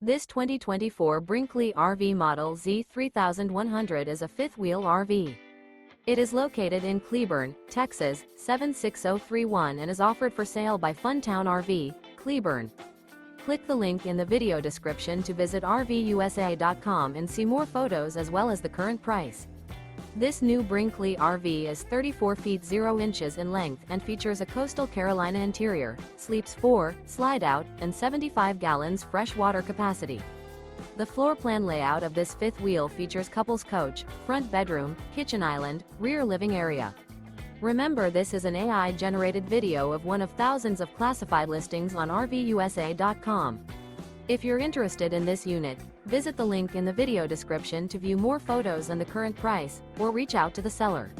This 2024 Brinkley RV Model Z 3100 is a fifth-wheel RV. It is located in Cleburne, Texas, 76031 and is offered for sale by Funtown RV, Cleburne. Click the link in the video description to visit RVUSA.com and see more photos as well as the current price. This new Brinkley RV is 34 feet 0 inches in length and features a coastal Carolina interior, sleeps 4, slide-out, and 75 gallons fresh water capacity. The floor plan layout of this fifth wheel features couples coach, front bedroom, kitchen island, rear living area. Remember, this is an AI-generated video of one of thousands of classified listings on RVUSA.com. If you're interested in this unit, visit the link in the video description to view more photos and the current price, or reach out to the seller.